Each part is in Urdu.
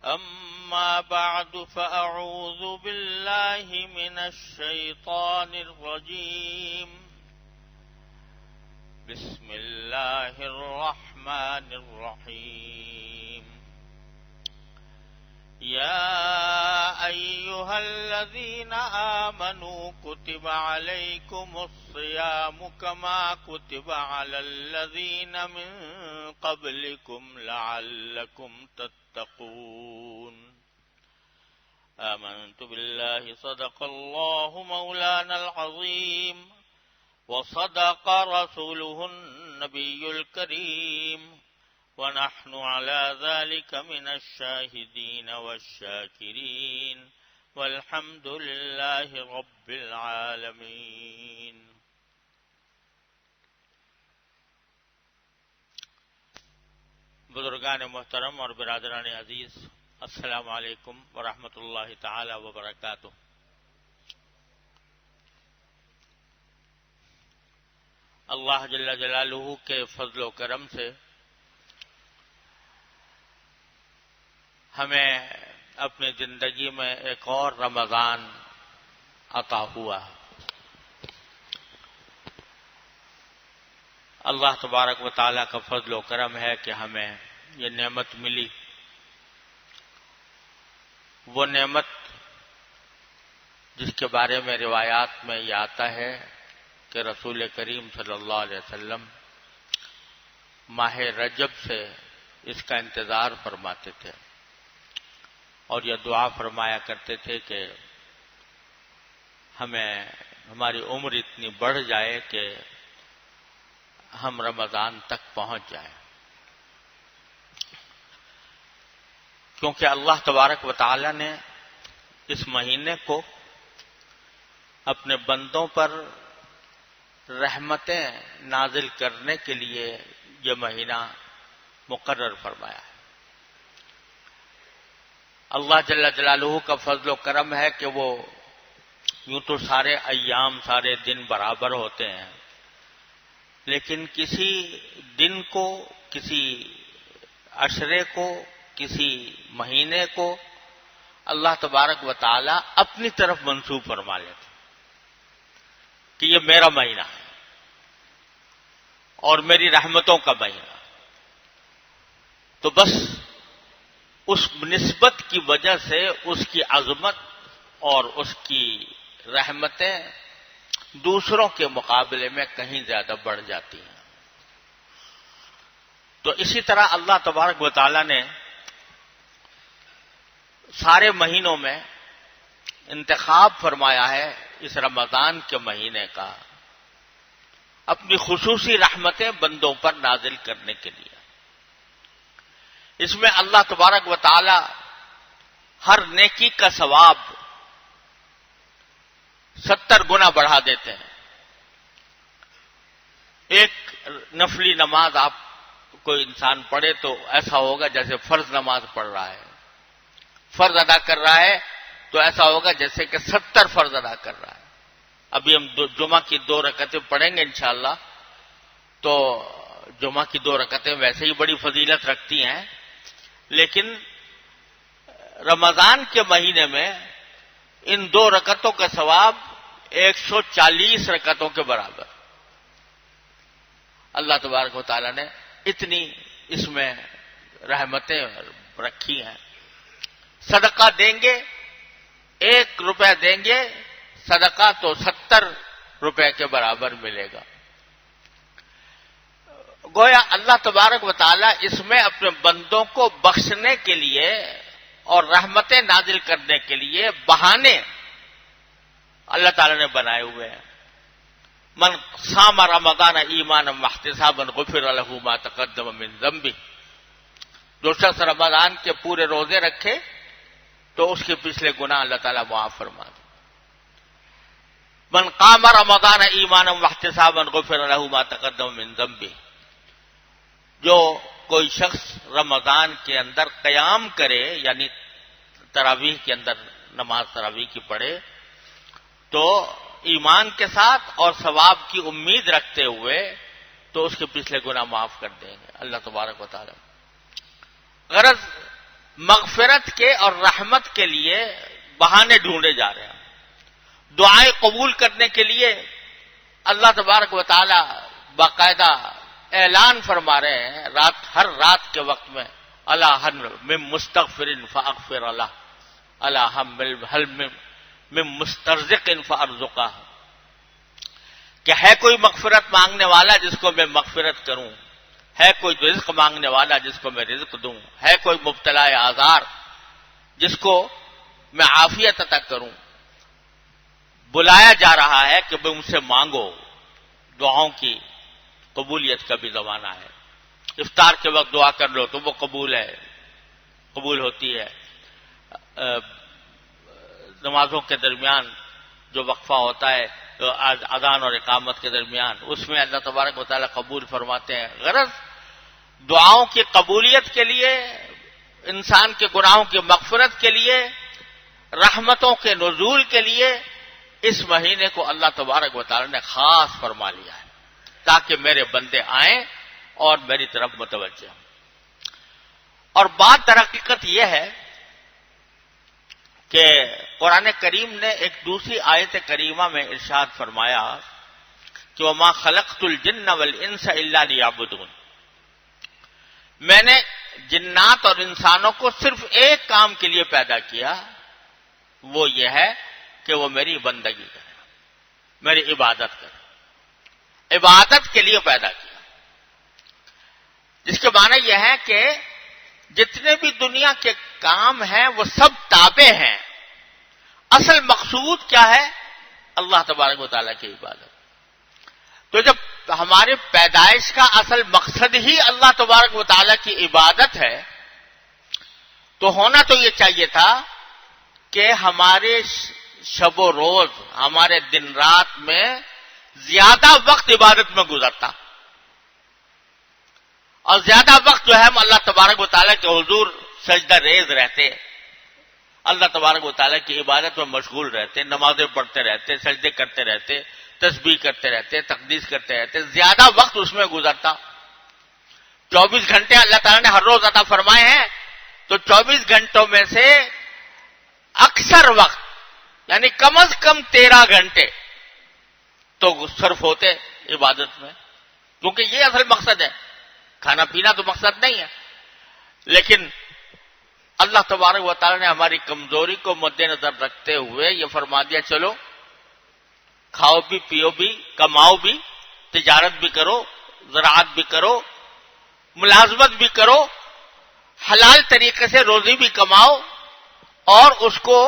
أما بعد فأعوذ بالله من الشيطان الرجيم. بسم الله الرحمن الرحيم. يا أيها الذين آمنوا كتب عليكم الصيام كما كتب على الذين من قبلكم لعلكم تتقون. آمنت بالله صدق الله مولانا العظيم وصدق رسوله النبي الكريم ونحن على ذلك من الشاهدين والشاكرين والحمد لله رب العالمين. بزرگان محترم اور برادران عزیز، السلام علیکم ورحمۃ اللہ تعالی وبرکاتہ. اللہ جل جلالہ کے فضل و کرم سے ہمیں اپنی زندگی میں ایک اور رمضان عطا ہوا. اللہ تبارک و تعالیٰ کا فضل و کرم ہے کہ ہمیں یہ نعمت ملی. وہ نعمت جس کے بارے میں روایات میں یہ آتا ہے کہ رسول کریم صلی اللہ علیہ وسلم ماہ رجب سے اس کا انتظار فرماتے تھے اور یہ دعا فرمایا کرتے تھے کہ ہمیں ہماری عمر اتنی بڑھ جائے کہ ہم رمضان تک پہنچ جائیں، کیونکہ اللہ تبارک و تعالی نے اس مہینے کو اپنے بندوں پر رحمتیں نازل کرنے کے لیے یہ مہینہ مقرر فرمایا ہے. اللہ جل جلالہ کا فضل و کرم ہے کہ وہ یوں تو سارے ایام سارے دن برابر ہوتے ہیں، لیکن کسی دن کو، کسی عشرے کو، کسی مہینے کو اللہ تبارک و تعالی اپنی طرف منسوب فرما لیتے کہ یہ میرا مہینہ ہے اور میری رحمتوں کا مہینہ. تو بس اس نسبت کی وجہ سے اس کی عظمت اور اس کی رحمتیں دوسروں کے مقابلے میں کہیں زیادہ بڑھ جاتی ہیں. تو اسی طرح اللہ تبارک و تعالی نے سارے مہینوں میں انتخاب فرمایا ہے اس رمضان کے مہینے کا اپنی خصوصی رحمتیں بندوں پر نازل کرنے کے لیے. اس میں اللہ تبارک و تعالی ہر نیکی کا ثواب 70 گنا بڑھا دیتے ہیں. ایک نفلی نماز آپ کوئی انسان پڑھے تو ایسا ہوگا جیسے فرض نماز پڑھ رہا ہے، فرض ادا کر رہا ہے تو ایسا ہوگا جیسے کہ 70 فرض ادا کر رہا ہے. ابھی ہم جمعہ کی 2 رکعتیں پڑھیں گے انشاءاللہ، تو جمعہ کی 2 رکعتیں ویسے ہی بڑی فضیلت رکھتی ہیں، لیکن رمضان کے مہینے میں ان 2 رکعتوں کا ثواب 140 رکعتوں کے برابر. اللہ تبارک و تعالی نے اتنی اس میں رحمتیں رکھی ہیں. صدقہ دیں گے، 1 روپے دیں گے صدقہ تو 70 روپے کے برابر ملے گا. گویا اللہ تبارک و تعالی اس میں اپنے بندوں کو بخشنے کے لیے اور رحمتیں نازل کرنے کے لیے بہانے اللہ تعالی نے بنائے ہوئے ہیں. من صام رمضان ایمانا واحتسابا غفر له ما تقدم من ذنبه. جو شخص رمضان کے پورے روزے رکھے تو اس کے پچھلے گناہ اللہ تعالیٰ معاف فرما دے. من قام رمضان ایمانا واحتسابا غفر له ما تقدم من ذنبه. جو کوئی شخص رمضان کے اندر قیام کرے، یعنی تراویح کے اندر نماز تراویح کی پڑھے، تو ایمان کے ساتھ اور ثواب کی امید رکھتے ہوئے تو اس کے پچھلے گناہ معاف کر دیں گے اللہ تبارک و تعالی. غرض مغفرت کے اور رحمت کے لیے بہانے ڈھونڈے جا رہے ہیں. دعائیں قبول کرنے کے لیے اللہ تبارک و تعالی باقاعدہ اعلان فرما رہے ہیں ہر رات کے وقت میں الا هل من مستغفر فاغفر له الا هل من مسترزق فارزقه، کہ ہے کوئی مغفرت مانگنے والا جس کو میں مغفرت کروں، ہے کوئی رزق مانگنے والا جس کو میں رزق دوں، ہے کوئی مبتلا آزار جس کو میں عافیت عطا کروں. بلایا جا رہا ہے کہ مجھ سے مانگو. دعاؤں کی قبولیت کا بھی زمانہ ہے. افطار کے وقت دعا کر لو تو وہ قبول ہوتی ہے. نمازوں کے درمیان جو وقفہ ہوتا ہے اذان اور اقامت کے درمیان، اس میں اللہ تبارک و تعالیٰ قبول فرماتے ہیں. غرض دعاؤں کی قبولیت کے لیے، انسان کے گناہوں کی مغفرت کے لیے، رحمتوں کے نزول کے لیے اس مہینے کو اللہ تبارک و تعالیٰ نے خاص فرما لیا ہے تاکہ میرے بندے آئیں اور میری طرف متوجہ ہوں. اور بات در حقیقت یہ ہے کہ قرآن کریم نے ایک دوسری آیت کریمہ میں ارشاد فرمایا کہ وَمَا خَلَقْتُ الْجِنَّ وَالْإِنسَ إِلَّا لِيَعْبُدُونِ، میں نے جنات اور انسانوں کو صرف ایک کام کے لیے پیدا کیا، وہ یہ ہے کہ وہ میری بندگی کرے، میری عبادت کرے. عبادت کے لیے پیدا کیا، جس کے معنی یہ ہے کہ جتنے بھی دنیا کے کام ہیں وہ سب تابع ہیں. اصل مقصود کیا ہے؟ اللہ تبارک و تعالیٰ کی عبادت. تو جب ہمارے پیدائش کا اصل مقصد ہی اللہ تبارک و تعالیٰ کی عبادت ہے تو ہونا تو یہ چاہیے تھا کہ ہمارے شب و روز، ہمارے دن رات میں زیادہ وقت عبادت میں گزرتا، اور زیادہ وقت جو ہے ہم اللہ تبارک و تعالیٰ کے حضور سجدہ ریز رہتے، اللہ تبارک و تعالیٰ کی عبادت میں مشغول رہتے، نمازیں پڑھتے رہتے، سجدے کرتے رہتے، تسبیح کرتے رہتے، تقدیس کرتے رہتے، زیادہ وقت اس میں گزرتا. 24 گھنٹے اللہ تعالیٰ نے ہر روز عطا فرمائے ہیں، تو 24 گھنٹوں میں سے اکثر وقت یعنی کم از کم 13 گھنٹے تو صرف ہوتے عبادت میں، کیونکہ یہ اصل مقصد ہے. کھانا پینا تو مقصد نہیں ہے، لیکن اللہ تبارک و تعالیٰ نے ہماری کمزوری کو مد نظر رکھتے ہوئے یہ فرما دیا چلو کھاؤ بھی، پیو بھی، کماؤ بھی، تجارت بھی کرو، زراعت بھی کرو، ملازمت بھی کرو، حلال طریقے سے روزی بھی کماؤ اور اس کو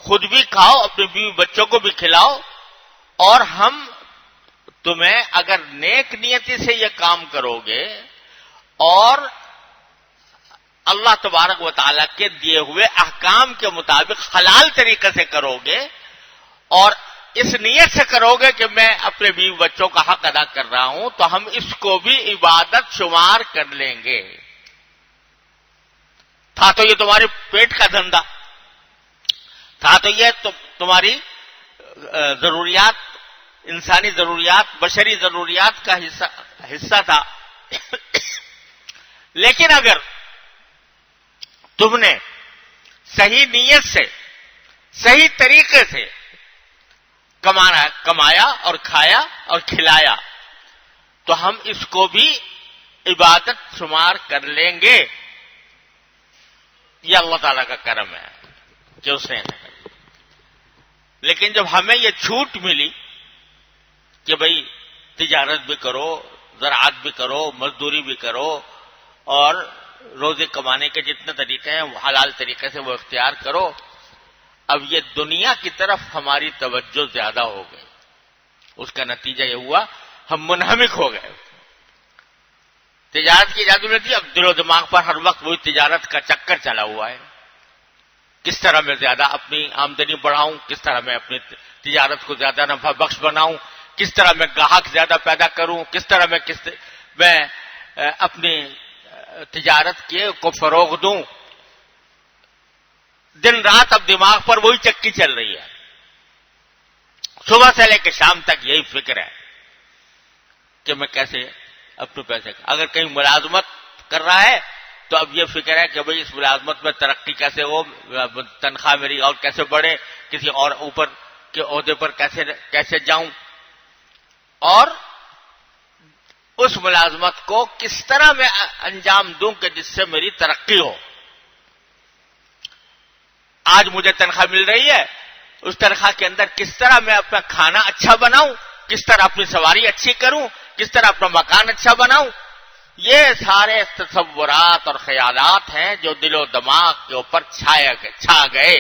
خود بھی کھاؤ، اپنے بیوی بچوں کو بھی کھلاؤ. اور ہم تمہیں اگر نیک نیتی سے یہ کام کرو گے اور اللہ تبارک و تعالیٰ کے دیے ہوئے احکام کے مطابق حلال طریقے سے کرو گے اور اس نیت سے کرو گے کہ میں اپنے بیوی بچوں کا حق ادا کر رہا ہوں، تو ہم اس کو بھی عبادت شمار کر لیں گے. تھا تو یہ تمہارے پیٹ کا دھندا تھا، تو یہ تمہاری ضروریات، انسانی ضروریات، بشری ضروریات کا حصہ تھا. لیکن اگر تم نے صحیح نیت سے، صحیح طریقے سے کمایا اور کھایا اور کھلایا تو ہم اس کو بھی عبادت شمار کر لیں گے. یہ اللہ تعالیٰ کا کرم ہے کہ اس نے. لیکن جب ہمیں یہ چھوٹ ملی کہ بھئی تجارت بھی کرو، زراعت بھی کرو، مزدوری بھی کرو اور روزی کمانے کے جتنے طریقے ہیں وہ حلال طریقے سے وہ اختیار کرو، اب یہ دنیا کی طرف ہماری توجہ زیادہ ہو گئی. اس کا نتیجہ یہ ہوا ہم منہمک ہو گئے. تجارت کی اجازت نہیں تھی، اب دل و دماغ پر ہر وقت وہی تجارت کا چکر چلا ہوا ہے. کس طرح میں زیادہ اپنی آمدنی بڑھاؤں، کس طرح میں اپنی تجارت کو زیادہ نفع بخش بناؤں، کس طرح میں گاہک زیادہ پیدا کروں، کس طرح میں اپنی تجارت کو فروغ دوں. دن رات اب دماغ پر وہی چکی چل رہی ہے. صبح سے لے کے شام تک یہی فکر ہے کہ میں کیسے اپنے پیسے، اگر کہیں ملازمت کر رہا ہے تو اب یہ فکر ہے کہ بھئی اس ملازمت میں ترقی کیسے ہو، تنخواہ میری اور کیسے بڑھے، کسی اور اوپر کے عہدے پر کیسے جاؤں، اور اس ملازمت کو کس طرح میں انجام دوں کہ جس سے میری ترقی ہو۔ آج مجھے تنخواہ مل رہی ہے، اس تنخواہ کے اندر کس طرح میں اپنا کھانا اچھا بناؤں، کس طرح اپنی سواری اچھی کروں، کس طرح اپنا مکان اچھا بناؤں، یہ سارے تصورات اور خیالات ہیں جو دل و دماغ کے اوپر چھا گئے۔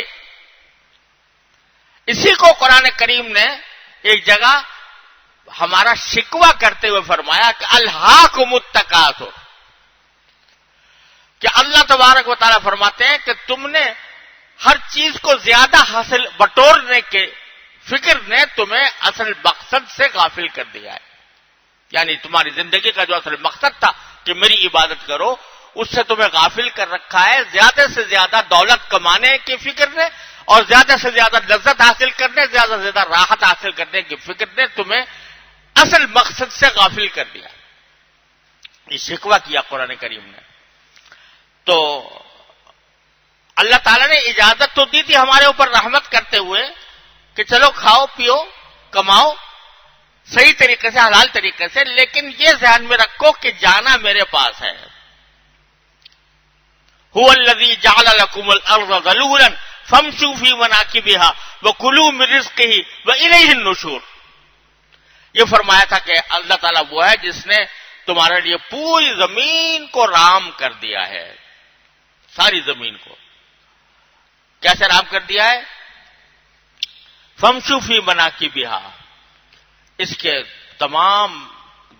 اسی کو قرآن کریم نے ایک جگہ ہمارا شکوہ کرتے ہوئے فرمایا کہ الہاکم التکاثر، کہ اللہ تبارک و تعالیٰ فرماتے ہیں کہ تم نے ہر چیز کو زیادہ حاصل بٹورنے کے فکر نے تمہیں اصل مقصد سے غافل کر دیا ہے، یعنی تمہاری زندگی کا جو اصل مقصد تھا کہ میری عبادت کرو، اس سے تمہیں غافل کر رکھا ہے زیادہ سے زیادہ دولت کمانے کی فکر نے، اور زیادہ سے زیادہ لذت حاصل کرنے، زیادہ سے زیادہ راحت حاصل کرنے کی فکر نے تمہیں اصل مقصد سے غافل کر دیا۔ یہ شکوہ کیا قرآن کریم نے۔ تو اللہ تعالیٰ نے اجازت تو دی تھی ہمارے اوپر رحمت کرتے ہوئے کہ چلو کھاؤ پیو کماؤ صحیح طریقے سے، حلال طریقے سے، لیکن یہ ذہن میں رکھو کہ جانا میرے پاس ہے۔ هو الذی جعل لکم الارض ذلولا فامشوا فی مناکبها وکلوا من رزقہ والیہ النشور۔ یہ فرمایا تھا کہ اللہ تعالیٰ وہ ہے جس نے تمہارے لیے پوری زمین کو رام کر دیا ہے، ساری زمین کو کیسے رام کر دیا ہے؟ فامشوا فی مناکبها، اس کے تمام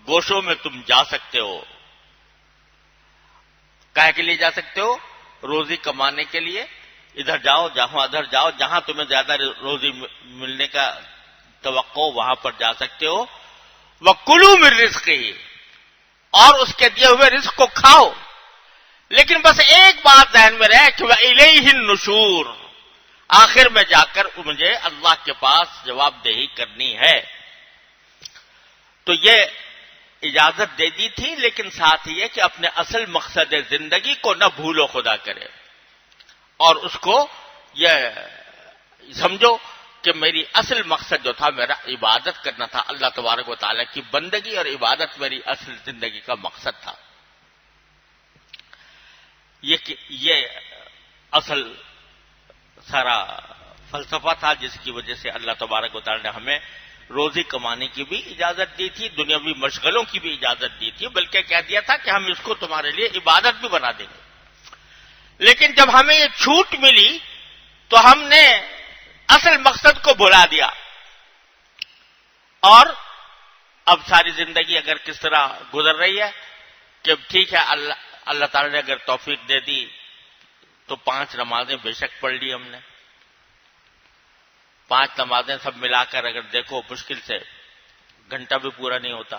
گوشوں میں تم جا سکتے ہو۔ کاہے کے لیے جا سکتے ہو؟ روزی کمانے کے لیے، ادھر جاؤ جہاں ادھر جاؤ، جہاں تمہیں زیادہ روزی ملنے کا توقع وہاں پر جا سکتے ہو۔ وَكُلُوا مِن رِزْقِهِ، اور اس کے دیے ہوئے رزق کو کھاؤ، لیکن بس ایک بات ذہن میں رہے کہ وَإِلَيْهِ النُّشُورُ، آخر میں جا کر مجھے اللہ کے پاس جواب دہی کرنی ہے۔ تو یہ اجازت دے دی تھی، لیکن ساتھ یہ کہ اپنے اصل مقصد زندگی کو نہ بھولو خدا کرے، اور اس کو یہ سمجھو کہ میری اصل مقصد جو تھا میرا عبادت کرنا تھا، اللہ تبارک و تعالیٰ کی بندگی اور عبادت میری اصل زندگی کا مقصد تھا۔ یہ اصل سارا فلسفہ تھا جس کی وجہ سے اللہ تبارک و تعالیٰ نے ہمیں روزی کمانے کی بھی اجازت دی تھی، دنیاوی مشغلوں کی بھی اجازت دی تھی، بلکہ کہہ دیا تھا کہ ہم اس کو تمہارے لیے عبادت بھی بنا دیں گے۔ لیکن جب ہمیں یہ چھوٹ ملی تو ہم نے اصل مقصد کو بھلا دیا، اور اب ساری زندگی اگر کس طرح گزر رہی ہے کہ ٹھیک ہے اللہ تعالیٰ نے اگر توفیق دے دی تو 5 نمازیں بے شک پڑھ لی ہم نے، 5 نمازیں سب ملا کر اگر دیکھو مشکل سے گھنٹہ بھی پورا نہیں ہوتا،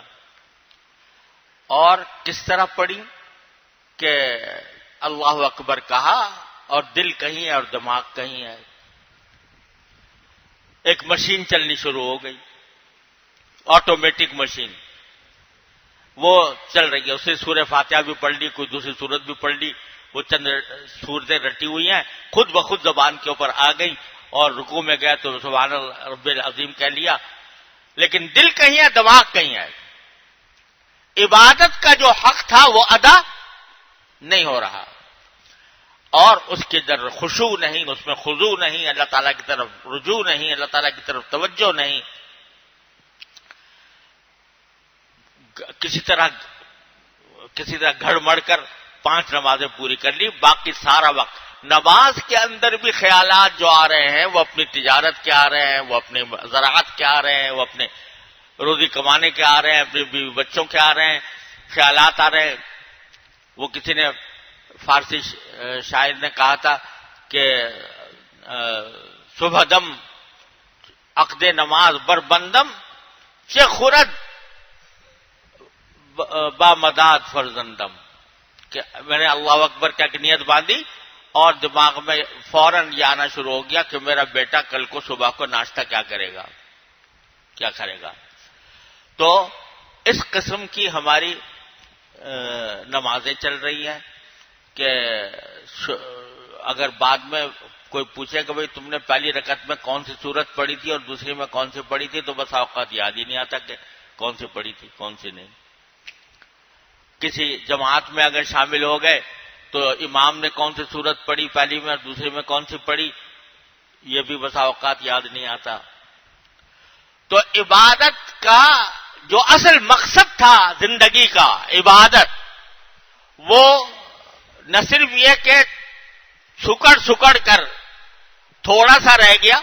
اور کس طرح پڑھی کہ اللہ اکبر کہا اور دل کہیں ہے اور دماغ کہیں ہے، ایک مشین چلنی شروع ہو گئی، آٹومیٹک مشین وہ چل رہی ہے، اسے سورہ فاتحہ بھی پڑھ لی، کوئی دوسری سورت بھی پڑھ لی، وہ چند سورتیں رٹی ہوئی ہیں خود بخود زبان کے اوپر آ گئی، اور رکوع میں گئے تو سبحان رب العظیم کہہ لیا، لیکن دل کہیں ہے دماغ کہیں ہے، عبادت کا جو حق تھا وہ ادا نہیں ہو رہا، اور اس کے در خشوع نہیں، اس میں خضوع نہیں، اللہ تعالیٰ کی طرف رجوع نہیں، اللہ تعالیٰ کی طرف توجہ نہیں، کسی طرح گھڑ مڑ کر 5 نمازیں پوری کر لی، باقی سارا وقت نماز کے اندر بھی خیالات جو آ رہے ہیں وہ اپنی تجارت کے آ رہے ہیں، وہ اپنے زراعت کے آ رہے ہیں، وہ اپنے روزی کمانے کے آ رہے ہیں، اپنے بیوی بچوں کے آ رہے ہیں، خیالات آ رہے ہیں۔ وہ کسی نے فارسی شاعر نے کہا تھا کہ صبح دم عقد نماز بر بندم چه خورد با مداد فرزندم، کہ میں نے اللہ اکبر کیا کہ نیت باندھی اور دماغ میں فوراً یہ آنا شروع ہو گیا کہ میرا بیٹا کل کو صبح کو ناشتہ کیا کرے گا، کیا کرے گا۔ تو اس قسم کی ہماری نمازیں چل رہی ہیں کہ اگر بعد میں کوئی پوچھے کہ بھئی تم نے پہلی رکعت میں کون سی سورت پڑھی تھی اور دوسری میں کون سی پڑھی تھی، تو بس اوقات یاد ہی نہیں آتا کہ کون سی پڑھی تھی کون سی نہیں. کسی جماعت میں اگر شامل ہو گئے تو امام نے کون سی سورت پڑھی پہلی میں اور دوسری میں کون سی پڑھی، یہ بھی بس اوقات یاد نہیں آتا. تو عبادت کا جو اصل مقصد تھا زندگی کا، عبادت، وہ نہ صرف یہ کہ سکڑ کر تھوڑا سا رہ گیا،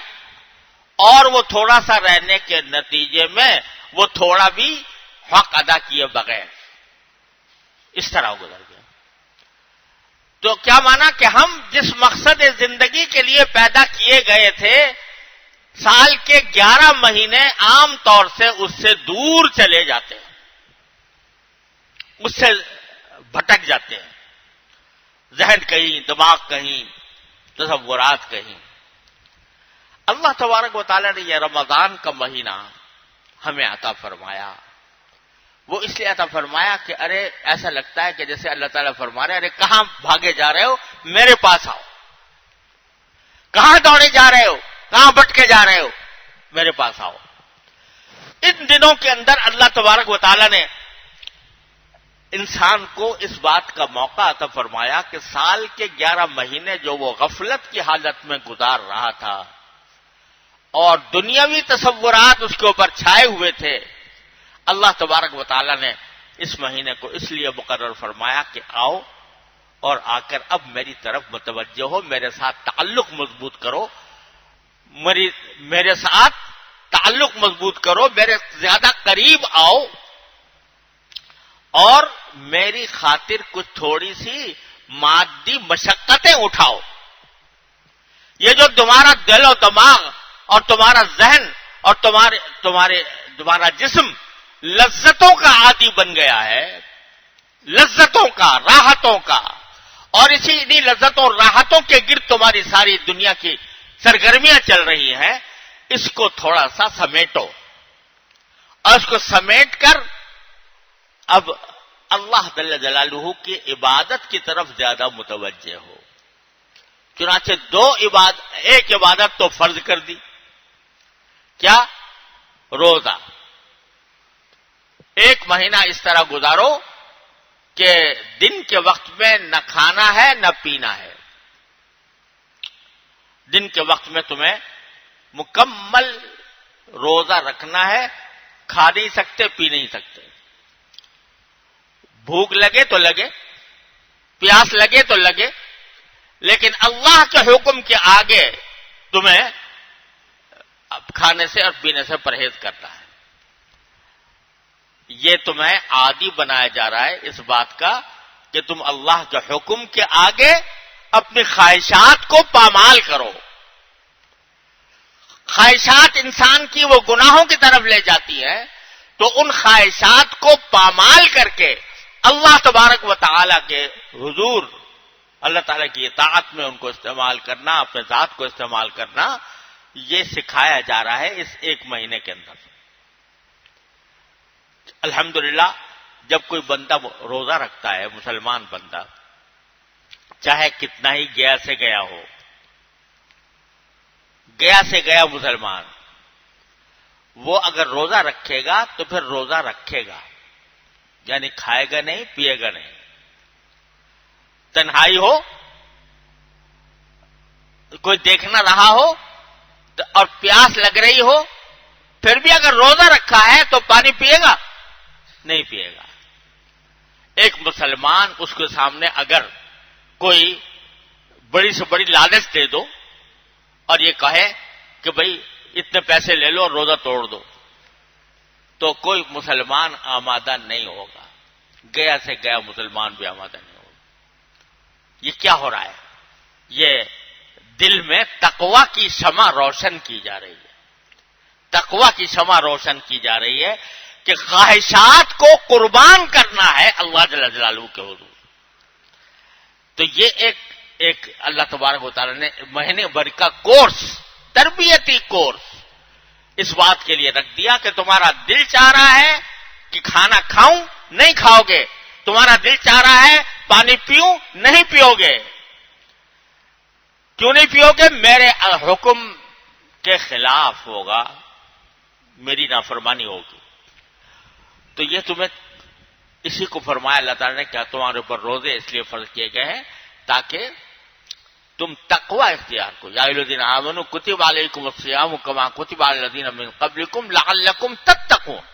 اور وہ تھوڑا سا رہنے کے نتیجے میں وہ تھوڑا بھی حق ادا کیے بغیر اس طرح گزر گیا. تو کیا مانا کہ ہم جس مقصد زندگی کے لیے پیدا کیے گئے تھے، سال کے 11 مہینے عام طور سے اس سے دور چلے جاتے ہیں، اس سے بھٹک جاتے ہیں، ذہن کہیں، دماغ کہیں، تصورات کہیں. اللہ تبارک و تعالیٰ نے یہ رمضان کا مہینہ ہمیں عطا فرمایا. وہ اس لیے عطا فرمایا کہ ارے ایسا لگتا ہے کہ جیسے اللہ تعالیٰ فرما رہے ہیں، ارے کہاں بھاگے جا رہے ہو، میرے پاس آؤ. کہاں دوڑے جا رہے ہو، کہاں بٹکے جا رہے ہو، میرے پاس آؤ. ان دنوں کے اندر اللہ تبارک و تعالیٰ نے انسان کو اس بات کا موقع عطا فرمایا کہ سال کے 11 مہینے جو وہ غفلت کی حالت میں گزار رہا تھا اور دنیاوی تصورات اس کے اوپر چھائے ہوئے تھے، اللہ تبارک و تعالیٰ نے اس مہینے کو اس لیے مقرر فرمایا کہ آؤ اور آ کر اب میری طرف متوجہ ہو، میرے ساتھ تعلق مضبوط کرو، میرے ساتھ تعلق مضبوط کرو، میرے زیادہ قریب آؤ اور میری خاطر کچھ تھوڑی سی مادی مشقتیں اٹھاؤ. یہ جو تمہارا دل و دماغ اور تمہارا ذہن اور تمہارا جسم لذتوں کا عادی بن گیا ہے، لذتوں کا، راحتوں کا، اور اسی لذتوں راحتوں کے گرد تمہاری ساری دنیا کی سرگرمیاں چل رہی ہیں، اس کو تھوڑا سا سمیٹو اور اس کو سمیٹ کر اب اللہ جل جلالہ کی عبادت کی طرف زیادہ متوجہ ہو. چنانچہ ایک عبادت تو فرض کر دی، کیا؟ روزہ. ایک مہینہ اس طرح گزارو کہ دن کے وقت میں نہ کھانا ہے نہ پینا ہے. دن کے وقت میں تمہیں مکمل روزہ رکھنا ہے، کھا نہیں سکتے، پی نہیں سکتے. بھوک لگے تو لگے، پیاس لگے تو لگے، لیکن اللہ کے حکم کے آگے تمہیں کھانے سے اور پینے سے پرہیز کرنا ہے. یہ تمہیں عادی بنایا جا رہا ہے اس بات کا کہ تم اللہ کے حکم کے آگے اپنی خواہشات کو پامال کرو. خواہشات انسان کی وہ گناہوں کی طرف لے جاتی ہے، تو ان خواہشات کو پامال کر کے اللہ تبارک و تعالیٰ کے حضور، اللہ تعالیٰ کی اطاعت میں ان کو استعمال کرنا، اپنے ذات کو استعمال کرنا، یہ سکھایا جا رہا ہے اس ایک مہینے کے اندر. الحمدللہ جب کوئی بندہ روزہ رکھتا ہے، مسلمان بندہ، چاہے کتنا ہی گیا سے گیا ہو، گیا سے گیا مسلمان، وہ اگر روزہ رکھے گا تو پھر روزہ رکھے گا، یعنی کھائے گا نہیں، پیے گا نہیں. تنہائی ہو، کوئی دیکھ نہ رہا ہو اور پیاس لگ رہی ہو، پھر بھی اگر روزہ رکھا ہے تو پانی پیے گا؟ نہیں پیے گا. ایک مسلمان، اس کے سامنے اگر کوئی بڑی سے بڑی لالچ دے دو اور یہ کہے کہ بھئی اتنے پیسے لے لو اور روزہ توڑ دو، تو کوئی مسلمان آمادہ نہیں ہوگا. گیا سے گیا مسلمان بھی آمادہ نہیں ہوگا. یہ کیا ہو رہا ہے؟ یہ دل میں تقویٰ کی شمع روشن کی جا رہی ہے. تقویٰ کی شمع روشن کی جا رہی ہے کہ خواہشات کو قربان کرنا ہے اللہ جل جلالہ کے حضور. تو یہ ایک اللہ تبارک و تعالیٰ نے مہینے بھر کا کورس، تربیتی کورس اس بات کے لیے رکھ دیا کہ تمہارا دل چاہ رہا ہے کہ کھانا کھاؤں، نہیں کھاؤ گے. تمہارا دل چاہ رہا ہے پانی پیوں؟ نہیں پیو گے. کیوں نہیں پیو گے؟ میرے حکم کے خلاف ہوگا، میری نافرمانی ہوگی. تو یہ تمہیں اسی کو فرمایا اللہ تعالیٰ نے کیا تمہارے اوپر روزے اس لیے فرض کیے گئے ہیں تاکہ تم تقوی اختیار کو. یا ایھا الذین آمنوا کتب علیکم الصیام کما کتب علی الذین من قبلکم لعلکم تتقون.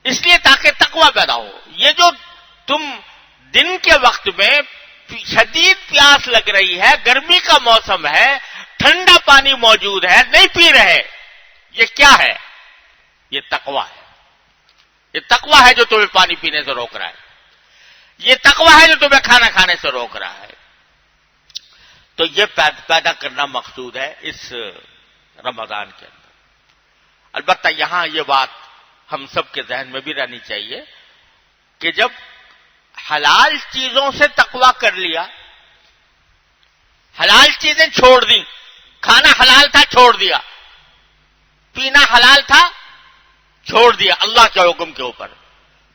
اس لیے تاکہ تقوی پیدا ہو. یہ جو تم دن کے وقت میں شدید پیاس لگ رہی ہے، گرمی کا موسم ہے، ٹھنڈا پانی موجود ہے، نہیں پی رہے، یہ کیا ہے؟ یہ تقوی ہے. یہ تقوی ہے جو تمہیں پانی پینے سے روک رہا ہے. یہ تقوی ہے جو تمہیں کھانا کھانے سے روک رہا ہے. تو یہ پیدا کرنا مقصود ہے اس رمضان کے اندر. البتہ یہاں یہ بات ہم سب کے ذہن میں بھی رہنی چاہیے کہ جب حلال چیزوں سے تقوی کر لیا، حلال چیزیں چھوڑ دیں، کھانا حلال تھا چھوڑ دیا، پینا حلال تھا چھوڑ دیا اللہ کے حکم کے اوپر،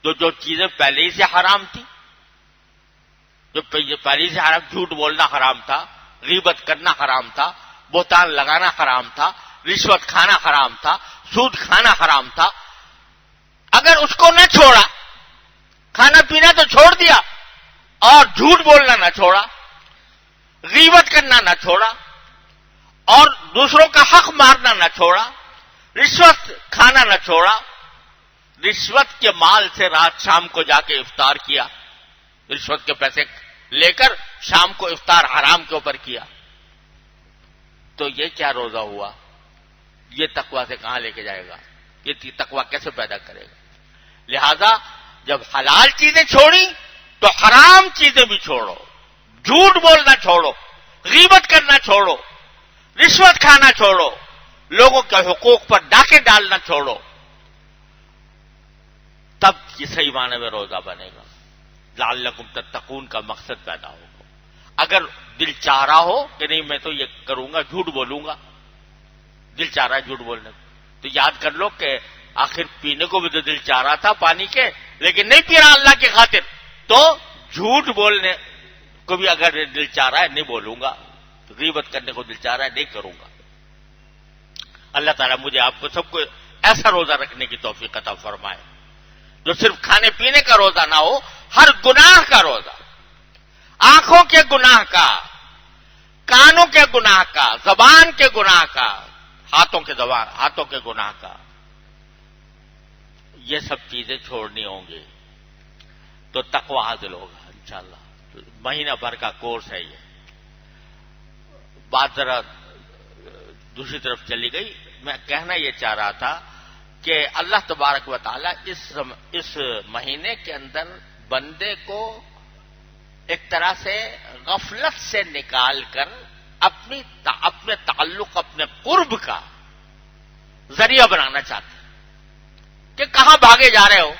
تو جو چیزیں پہلے ہی سے حرام تھی، جو پہلے ہی سے حرام، جھوٹ بولنا حرام تھا، غیبت کرنا حرام تھا، بہتان لگانا حرام تھا، رشوت کھانا حرام تھا، سود کھانا حرام تھا، اگر اس کو نہ چھوڑا، کھانا پینا تو چھوڑ دیا اور جھوٹ بولنا نہ چھوڑا، غیبت کرنا نہ چھوڑا اور دوسروں کا حق مارنا نہ چھوڑا، رشوت کھانا نہ چھوڑا، رشوت کے مال سے رات شام کو جا کے افطار کیا، رشوت کے پیسے لے کر شام کو افطار حرام کے اوپر کیا، تو یہ کیا روزہ ہوا؟ یہ تقوی سے کہاں لے کے جائے گا؟ یہ تقوی کیسے پیدا کرے گا؟ لہذا جب حلال چیزیں چھوڑی تو حرام چیزیں بھی چھوڑو، جھوٹ بولنا چھوڑو، غیبت کرنا چھوڑو، رشوت کھانا چھوڑو، لوگوں کے حقوق پر ڈاکے ڈالنا چھوڑو، تب یہ صحیح معنی میں روزہ بنے گا. لعلکم تتقون کا مقصد پیدا ہوگا. اگر دل چاہ رہا ہو کہ نہیں میں تو یہ کروں گا، جھوٹ بولوں گا، دل چاہ رہا ہے جھوٹ بولنے کو، تو یاد کر لو کہ آخر پینے کو بھی تو دل چاہ رہا تھا پانی کے، لیکن نہیں پی رہا اللہ کی خاطر، تو جھوٹ بولنے کو بھی اگر دل چاہ رہا ہے نہیں بولوں گا، غیبت کرنے کو دل چاہ رہا ہے نہیں کروں گا. اللہ تعالیٰ مجھے آپ کو سب کو ایسا روزہ رکھنے کی توفیق عطا فرمائے جو صرف کھانے پینے کا روزہ نہ ہو، ہر گناہ کا روزہ، آنکھوں کے گناہ کا، کانوں کے گناہ کا، زبان کے گناہ کا، ہاتھوں کے گناہ کا، یہ سب چیزیں چھوڑنی ہوں گی تو تقوی حاصل ہوگا انشاءاللہ. مہینہ بھر کا کورس ہے یہ. بات ذرا دوسری طرف چلی گئی. میں کہنا یہ چاہ رہا تھا کہ اللہ تبارک و تعالی اس مہینے کے اندر بندے کو ایک طرح سے غفلت سے نکال کر اپنے تعلق، اپنے قرب کا ذریعہ بنانا چاہتے ہیں کہ کہاں بھاگے جا رہے ہو،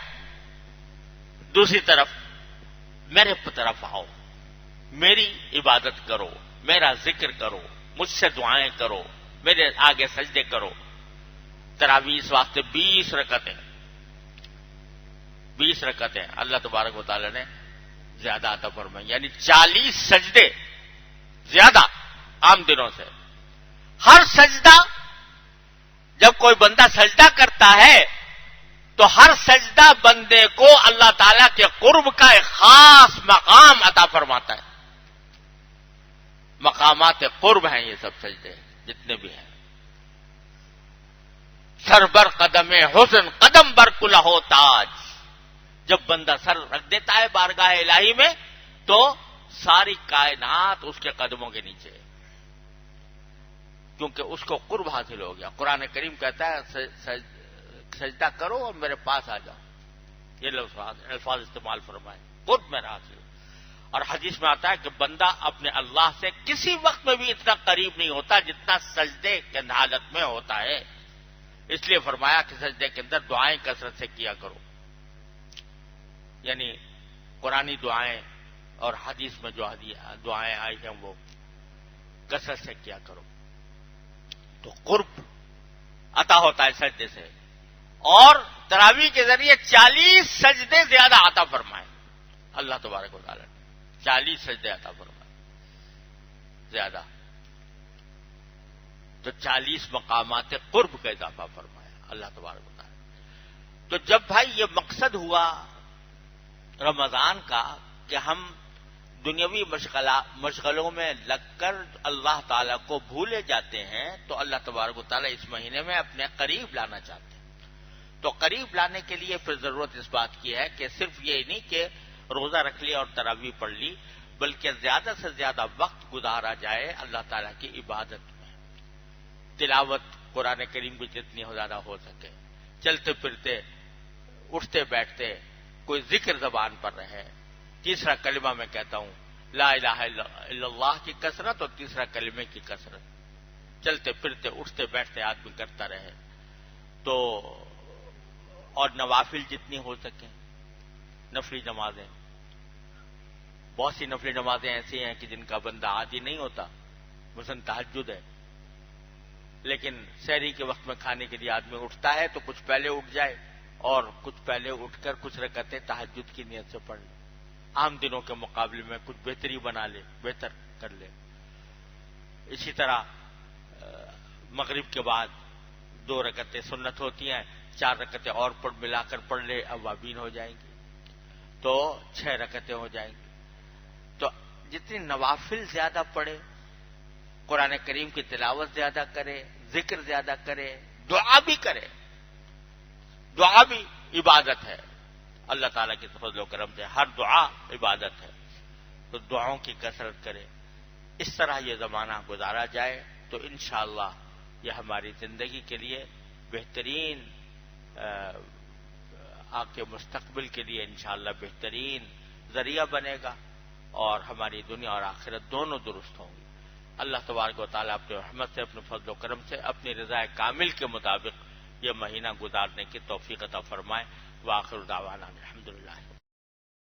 دوسری طرف میرے طرف آؤ، میری عبادت کرو، میرا ذکر کرو، مجھ سے دعائیں کرو، میرے آگے سجدے کرو. تراویح اس واسطے 20 رکعتیں اللہ تبارک و تعالی نے زیادہ عطا فرمائی، یعنی 40 سجدے زیادہ عام دنوں سے. ہر سجدہ، جب کوئی بندہ سجدہ کرتا ہے تو ہر سجدہ بندے کو اللہ تعالیٰ کے قرب کا ایک خاص مقام عطا فرماتا ہے. مقامات قرب ہیں یہ سب سجدے جتنے بھی ہیں. سر بر قدم حسن قدم بر کلہ تاج. جب بندہ سر رکھ دیتا ہے بارگاہ الہی میں تو ساری کائنات اس کے قدموں کے نیچے، کیونکہ اس کو قرب حاصل ہو گیا. قرآن کریم کہتا ہے سجدہ کرو اور میرے پاس آ جاؤ. یہ الفاظ استعمال فرمائے، قرب میرا حاصل. اور حدیث میں آتا ہے کہ بندہ اپنے اللہ سے کسی وقت میں بھی اتنا قریب نہیں ہوتا جتنا سجدے کے حالت میں ہوتا ہے. اس لیے فرمایا کہ سجدے کے اندر دعائیں کثرت سے کیا کرو، یعنی قرآنی دعائیں اور حدیث میں جو دعائیں آئی ہیں وہ کثرت سے کیا کرو تو قرب عطا ہوتا ہے سجدے سے. اور تراویح کے ذریعے 40 سجدے زیادہ عطا فرمائے اللہ تبارک و تعالیٰ نے 40 سجدے عطا فرمائے زیادہ، تو 40 مقامات قرب کا اضافہ فرمایا اللہ تبارک و تعالیٰ۔ تو جب بھائی یہ مقصد ہوا رمضان کا کہ ہم دنیاوی مشغلوں میں لگ کر اللہ تعالیٰ کو بھولے جاتے ہیں، تو اللہ تبارک و تعالیٰ اس مہینے میں اپنے قریب لانا چاہتے ہیں۔ تو قریب لانے کے لیے پھر ضرورت اس بات کی ہے کہ صرف یہ نہیں کہ روزہ رکھ لیا اور تراویح پڑھ لی، بلکہ زیادہ سے زیادہ وقت گزارا جائے اللہ تعالیٰ کی عبادت میں، تلاوت قرآن کریم کی جتنی زیادہ ہو سکے، چلتے پھرتے اٹھتے بیٹھتے کوئی ذکر زبان پر رہے۔ تیسرا کلمہ میں کہتا ہوں لا الہ الا اللہ کی کثرت، اور تیسرا کلمے کی کثرت، چلتے پھرتے اٹھتے بیٹھتے آدمی کرتا رہے۔ تو اور نوافل جتنی ہو سکیں، نفلی نمازیں، بہت سی نفلی نمازیں ایسی ہیں کہ جن کا بندہ عادی نہیں ہوتا، مثلا تہجد ہے، لیکن سحری کے وقت میں کھانے کے لیے آدمی اٹھتا ہے تو کچھ پہلے اٹھ جائے اور کچھ پہلے اٹھ کر کچھ رکعتیں تہجد کی نیت سے پڑھ لے، عام دنوں کے مقابلے میں کچھ بہتری بنا لے، بہتر کر لے۔ اسی طرح مغرب کے بعد 2 رکعتیں سنت ہوتی ہیں، 4 رکعتیں اور ملا کر پڑھ لے، اوابین ہو جائیں گی، تو 6 رکعتیں ہو جائیں گی۔ تو جتنی نوافل زیادہ پڑھے، قرآن کریم کی تلاوت زیادہ کرے، ذکر زیادہ کرے، دعا بھی کرے، دعا بھی عبادت ہے اللہ تعالیٰ کے فضل و کرم سے، ہر دعا عبادت ہے، تو دعاؤں کی کثرت کرے۔ اس طرح یہ زمانہ گزارا جائے تو انشاءاللہ یہ ہماری زندگی کے لیے بہترین، آپ کے مستقبل کے لیے انشاءاللہ بہترین ذریعہ بنے گا، اور ہماری دنیا اور آخرت دونوں درست ہوں گی۔ اللہ تبارک و تعالیٰ اپنے رحمت سے، اپنے فضل و کرم سے، اپنی رضا کامل کے مطابق یہ مہینہ گزارنے کی توفیق عطا فرمائے۔ وآخر دعوانا الحمدللہ۔